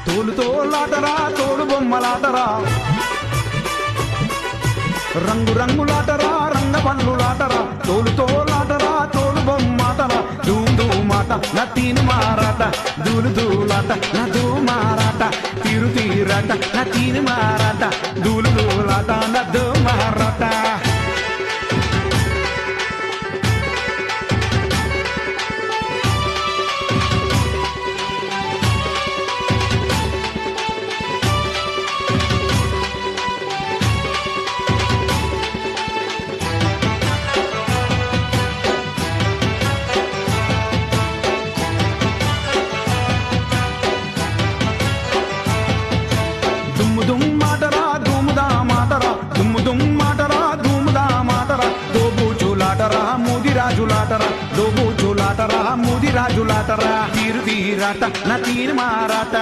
తోలుతోలాటరా తోలు బొమ్మలాటరా రంగు రంగులాటరా రంగ పళ్ళులాటరా తోలుతోలాటరా తోలు బొమ్మాటరా ధూమ్ ధూమాట నా తీను మారాట దూలు దూలాట నా ధూమారాట తీరు తీరాట నా తీను మారాట దూలు దూలాట నా ధూమారాట దుమ్ము దుమ్మాటరా దుమ్ముదా మాటరా దుమ్ము దుమ్మాటరా దుమ్ముదా మాటరా దోబూచులాటరా ముదిరాజులాటరా దోబూచులాటరా ముదిరాజులాటరా తీరు తీరాట నా తీరు మారాట